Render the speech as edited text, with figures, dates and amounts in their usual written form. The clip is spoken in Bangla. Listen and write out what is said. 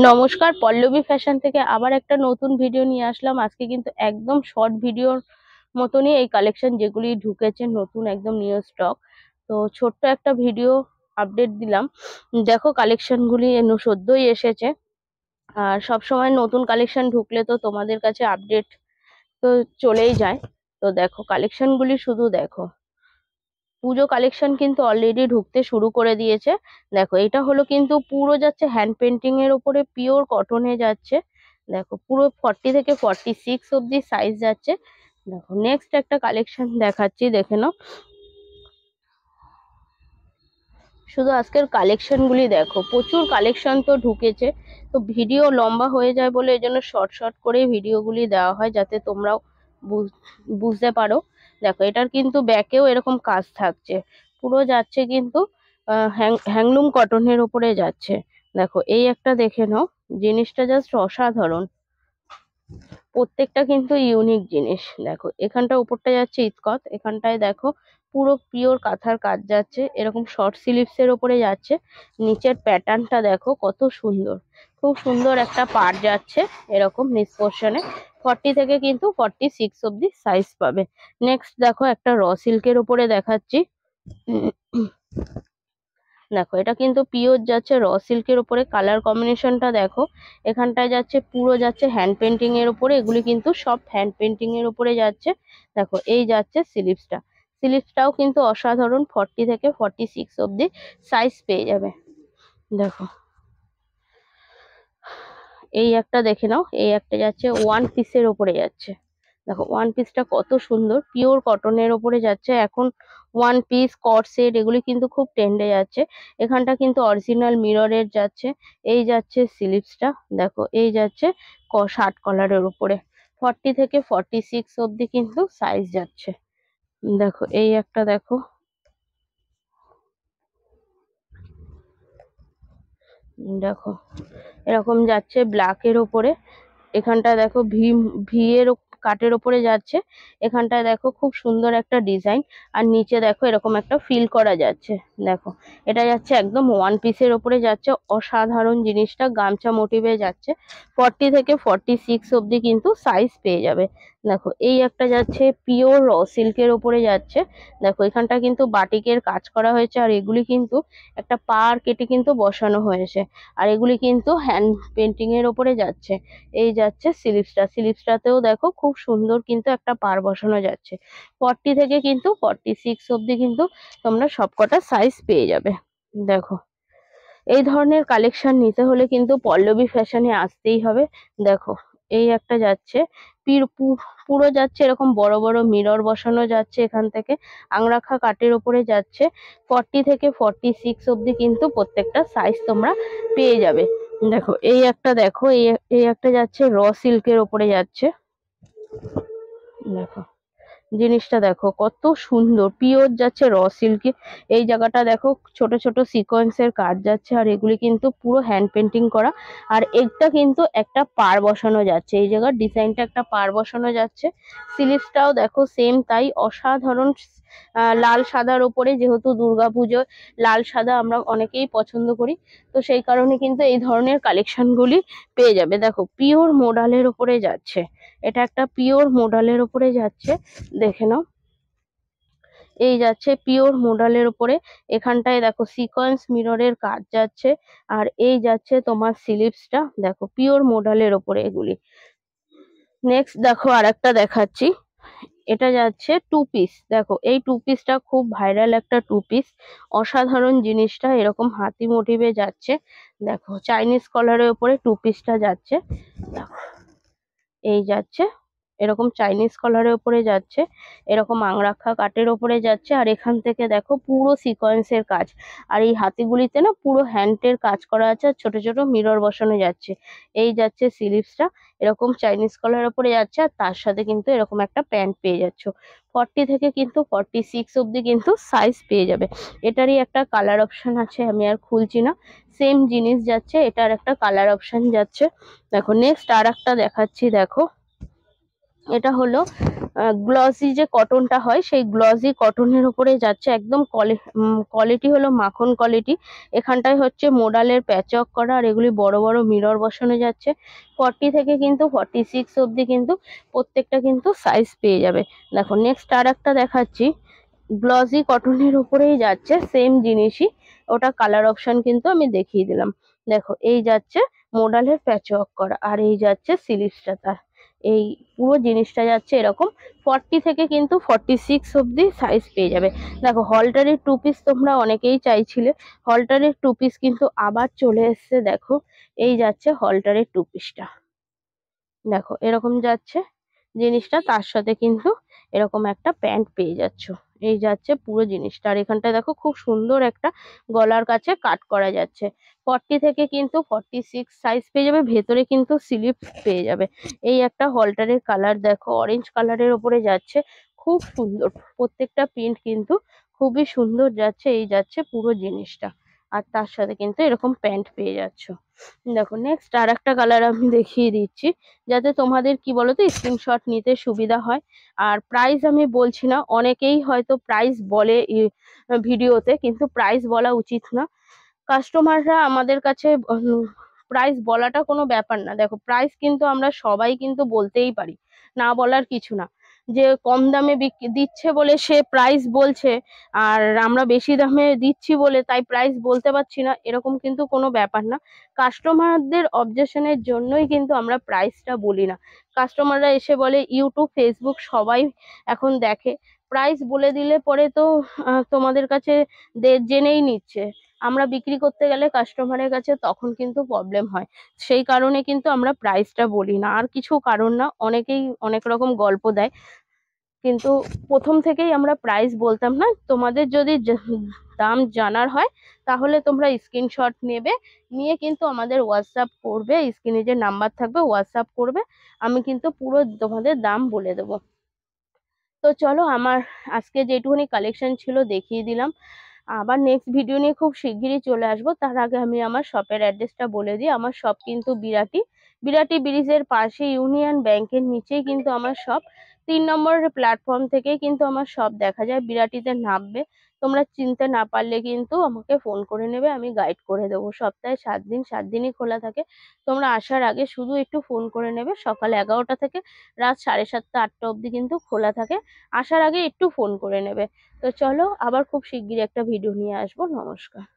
নমস্কার, পল্লবী ফ্যাশন থেকে আবার একটা নতুন ভিডিও নিয়ে আসলাম। আজকে কিন্তু একদম শর্ট ভিডিওর মতনই এই কালেকশন যেগুলি ঢুকেছে নতুন একদম নিউ স্টক। তো ছোট্ট একটা ভিডিও আপডেট দিলাম। দেখো কালেকশনগুলি সদ্যই এসেছে। আর সব সময় নতুন কালেকশন ঢুকলে তো তোমাদের কাছে আপডেট তো চলেই যায়। তো দেখো কালেকশনগুলি শুধু দেখো। পুজো কালেকশন কিন্তু অলরেডি ঢুকতে শুরু করে দিয়েছে। দেখো এটা হলো কিন্তু পুরো যাচ্ছে হ্যান্ড পেন্টিং এর উপরে, পিওর কটনে যাচ্ছে। দেখো পুরো 40 থেকে 46 অব্দি সাইজ যাচ্ছে। দেখো নেক্সট একটা কালেকশন দেখাচ্ছি, দেখে নাও। শুধু আজকের কালেকশন গুলি দেখো, প্রচুর কালেকশন তো ঢুকেছে। তো ভিডিও লম্বা হয়ে যায় বলে এই জন্য শর্ট শর্ট করে ভিডিওগুলি দেওয়া হয়, যাতে তোমরাও বুঝতে পারো। দেখো এটার কিন্তু ব্যাকেও এরকম কাজ থাকছে, পুরো যাচ্ছে কিন্তু হ্যাংলুম কটনের উপরে যাচ্ছে। দেখো এই একটা দেখে নাও, জিনিসটা জাস্ট অসাধারণ। প্রত্যেকটা কিন্তু ইউনিক জিনিস। দেখো এখানটা উপরটা যাচ্ছে ইসকত, এখানটায় দেখো পুরো পিওর কাঁথার কাজ যাচ্ছে, এরকম শর্ট স্লিভস এর উপরে যাচ্ছে। নিচের প্যাটার্নটা দেখো কত সুন্দর, খুব সুন্দর একটা পাড় যাচ্ছে এরকম নিচ পোর্শনে। 40 থেকে কিন্তু 46 অব্দি সাইজ পাবে। নেক্সট দেখো একটা র সিল্কের উপরে দেখাচ্ছি। দেখো এটা কিন্তু পিওর যাচ্ছে র সিল্কের উপরে, কালার কম্বিনেশনটা দেখো। এখানটায় যাচ্ছে পুরো যাচ্ছে হ্যান্ড পেন্টিং এর উপরে, এগুলি কিন্তু সব হ্যান্ড পেন্টিং এর উপরে যাচ্ছে। দেখো এই যাচ্ছে স্লিভসটা, স্লিভসটাও কিন্তু অসাধারণ, 40 থেকে 46 অব্দি সাইজ পেয়ে যাবে। দেখো এই একটা দেখে নাও, এই একটা যাচ্ছে ওয়ান পিসের ওপরে যাচ্ছে। দেখো ওয়ান পিসটা কত সুন্দর, পিওর কটনের ওপরে যাচ্ছে। এখন ওয়ান পিস কট সেট এগুলি কিন্তু খুব ট্রেন্ডে যাচ্ছে। এখানটা কিন্তু অরিজিনাল মিররের যাচ্ছে। এই যাচ্ছে স্লিভসটা, দেখো এই যাচ্ছে শার্ট কলারের উপরে। 40 থেকে 46 অব্দি কিন্তু সাইজ যাচ্ছে। দেখো এই একটা দেখো, দেখো এরকম যাচ্ছে ব্ল্যাক এর ওপরে। এখানটা দেখো ভি ভি এর কাটের ওপরে যাচ্ছে। এখানটায় দেখো খুব সুন্দর একটা ডিজাইন, আর নিচে দেখো এরকম একটা ফিল করা যাচ্ছে। দেখো এটা যাচ্ছে একদম ওয়ান পিসের ওপরে যাচ্ছে, অসাধারণ জিনিসটা, গামছা মোটিভে যাচ্ছে। 40 থেকে 46 অব্দি কিন্তু সাইজ পেয়ে যাবে। দেখো এই একটা যাচ্ছে পিওর র সিল্কের ওপরে যাচ্ছে। দেখো এখানটা কিন্তু বাটিকের কাজ করা হয়েছে, আর এগুলি কিন্তু একটা পাড় কেটে কিন্তু বসানো হয়েছে। আর এগুলি কিন্তু হ্যান্ড পেন্টিং এর ওপরে যাচ্ছে। এই যাচ্ছে স্লিভসটা, স্লিভসটাতেও দেখো খুব সুন্দর কিন্তু একটা পাড় বসানো যাচ্ছে। 40 থেকে কিন্তু 46 অব্দি কিন্তু তোমরা সবকটা সাইজ পেয়ে যাবে। দেখো এই ধরনের কালেকশন নিতে হলে কিন্তু পল্লবী ফ্যাশনে আসতেই হবে। দেখো এই একটা যাচ্ছে পুরো যাচ্ছে এরকম বড় বড় মিরর বসানো যাচ্ছে, এখান থেকে আংরাখা কাটের উপরে যাচ্ছে। 40 থেকে 46 অব্দি কিন্তু প্রত্যেকটা সাইজ তোমরা পেয়ে যাবে। দেখো এই একটা দেখো, এই একটা যাচ্ছে র সিল্কের ওপরে যাচ্ছে। দেখো জিনিসটা দেখো কত সুন্দর, পিওর যাচ্ছে র সিল্কে। এই জায়গাটা দেখো ছোট ছোট সিকোয়েন্সের কাজ যাচ্ছে, আর এগুলি কিন্তু পুরো হ্যান্ড পেন্টিং করা। আর এটা কিন্তু একটা পাড় বসানো যাচ্ছে, এই জায়গার ডিজাইনটা একটা পাড় বসানো যাচ্ছে। স্লিভসটাও দেখো সেম তাই, অসাধারণ। লাল সাদার ওপরে, যেহেতু দুর্গাপুজোয় লাল সাদা আমরা অনেকেই পছন্দ করি, তো সেই কারণে কিন্তু এই ধরনের কালেকশনগুলি পেয়ে যাবে। দেখো পিওর মোডালের ওপরে যাচ্ছে, এটা একটা পিওর মোডালের ওপরে যাচ্ছে, দেখে নাও। এই যাচ্ছে পিওর মোডালের উপরে, এখানটায় দেখো সিকোয়েন্স মিররের কাজ যাচ্ছে। আর এই যাচ্ছে তোমার স্লিভসটা, দেখো পিওর মোডালের উপরে এগুলি। নেক্সট দেখো আরেকটা দেখাচ্ছি, এটা যাচ্ছে টু পিস। দেখো এই টু পিসটা খুব ভাইরাল একটা টু পিস, অসাধারণ জিনিসটা, এরকম হাতি মোটিভে যাচ্ছে। দেখো চাইনিজ কলারের উপরে টু পিসটা যাচ্ছে। দেখো এই যাচ্ছে এরকম চাইনিজ কলারের উপরে যাচ্ছে, এরকম আংরাখা কাটের উপরে যাচ্ছে। আর এখান থেকে দেখো পুরো সিকোয়েন্সের কাজ, আর এই হাতিগুলিতে না পুরো হ্যান্ডের কাজ করা আছে, আর ছোট ছোট মিরর বসানো যাচ্ছে। এই যাচ্ছে স্লিভসটা, এরকম চাইনিজ কলারের উপরে যাচ্ছে, আর তার সাথে কিন্তু এরকম একটা প্যান্ট পেয়ে যাচ্ছ। 40 থেকে কিন্তু 46 অব্দি কিন্তু সাইজ পেয়ে যাবে। এটারই একটা কালার অপশন আছে, আমি আর খুলছি না। সেম জিনিস যাচ্ছে, এটার একটা কালার অপশন যাচ্ছে। দেখো নেক্সট আর একটা দেখাচ্ছি। দেখো এটা হলো গ্লসি যে কটনটা হয় সেই গ্লসি কটনের উপরে যাচ্ছে, একদম কোয়ালিটি হলো মাখন কোয়ালিটি। এখানটায় হচ্ছে মোডালের প্যাচওয়ার্ক করা, আর এগুলি বড় বড় মিরর বসানো যাচ্ছে। 40 থেকে কিন্তু 46 অবধি কিন্তু প্রত্যেকটা কিন্তু সাইজ পেয়ে যাবে। দেখো নেক্সট আর একটা দেখাচ্ছি, গ্লসি কটনের উপরেই যাচ্ছে, সেম জিনিসই, ওটা কালার অপশন কিন্তু আমি দেখিয়ে দিলাম। দেখো এই যাচ্ছে মোডালের প্যাচওয়ার্ক করা, আর এই যাচ্ছে সিলিপসটা তার, এই পুরো জিনিসটা যাচ্ছে এরকম। 40 থেকে কিন্তু 46 অবধি সাইজ পেয়ে যাবে। দেখো হলটারের 2 পিস তোমরা অনেকেই চাইছিলে, হলটারের 2 পিস কিন্তু আবার চলে এসছে। দেখো এই যাচ্ছে হলটারের 2 পিসটা, দেখো এরকম যাচ্ছে জিনিসটা, তার সাথে কিন্তু এরকম একটা প্যান্ট পেয়ে যাচ্ছ। এই যাচ্ছে পুরো জিনিসটা, আর এখানটা দেখো খুব সুন্দর একটা গলার কাছে কাট করা যাচ্ছে। 40 থেকে কিন্তু 46 সাইজ পেয়ে যাবে, ভেতরে কিন্তু স্লিপ পেয়ে যাবে। এই একটা হলটারের কালার দেখো অরেঞ্জ কালারের ওপরে যাচ্ছে, খুব সুন্দর, প্রত্যেকটা প্রিন্ট কিন্তু খুবই সুন্দর যাচ্ছে। এই যাচ্ছে পুরো জিনিসটা, আর তার সাথে কিন্তু এরকম প্যান্ট পেয়ে যাচ্ছ। দেখো নেক্সট আর একটা কালার আমি দেখিয়ে দিচ্ছি, যাতে তোমাদের কি বলতো স্ক্রিনশট নিতে সুবিধা হয়। আর প্রাইস আমি বলছি না, অনেকেই হয়তো প্রাইস বলে ভিডিওতে, কিন্তু প্রাইস বলা উচিত না। কাস্টমাররা আমাদের কাছে প্রাইস বলাটা কোনো ব্যাপার না। দেখো প্রাইস কিন্তু আমরা সবাই কিন্তু বলতেই পারি, না বলার কিছু না। যে কম দামে দিচ্ছে বলে সে প্রাইস বলছে, আর আমরা বেশি দামে দিচ্ছি বলে তাই প্রাইস বলতে পারছি না, এরকম কিন্তু কোনো ব্যাপার না। কাস্টমারদের অবজেকশনের জন্যই কিন্তু আমরা প্রাইসটা বলি না। কাস্টমাররা এসে বলে ইউটিউব ফেসবুক সবাই এখন দেখে, প্রাইস বলে দিলে পরে তো তোমাদের কাছে জেনেই নিচ্ছে, আমরা বিক্রি করতে গেলে কাস্টমারের কাছে তখন কিন্তু প্রবলেম হয়। সেই কারণে কিন্তু আমরা প্রাইসটা বলি না, আর কিছু কারণ না। অনেকেই অনেক রকম গল্প দেয়, কিন্তু প্রথম থেকেই আমরা প্রাইস বলতাম না। তোমাদের যদি দাম জানার হয় তাহলে তোমরা স্ক্রিনশট নেবে, নিয়ে কিন্তু আমাদের হোয়াটসঅ্যাপ করবে, স্ক্রিনে যে নাম্বার থাকবে হোয়াটসঅ্যাপ করবে, আমি কিন্তু পুরো তোমাদের দাম বলে দেবো। তো চলো আমার আজকে যেটুকুনি কালেকশন ছিল দেখিয়ে দিলাম, আবার নেক্সট ভিডিও নিয়ে খুব শিগগিরই চলে আসবো। তার আগে আমি আমার শপের অ্যাড্রেসটা বলে দিই। আমার শপ কিন্তু বিরাটি, বিরাটি ব্রিজের পাশে ইউনিয়ন ব্যাংকের নিচেই কিন্তু আমার শপ। 3 নম্বর প্ল্যাটফর্ম থেকেই কিন্তু আমার শপ দেখা যায়, বিরাটিতে নামবে। তোমরা চিনতে না পারলে কিন্তু আমাকে ফোন করে নেবে, আমি গাইড করে দেবো। সপ্তাহে 7 দিন 7 দিনই খোলা থাকে, তোমরা আসার আগে শুধু একটু ফোন করে নেবে। সকাল 11টা থেকে রাত 7:30 8টা অবধি কিন্তু খোলা থাকে, আসার আগে একটু ফোন করে নেবে। তো চলো আবার খুব শিগগিরই একটা ভিডিও নিয়ে আসবো। নমস্কার।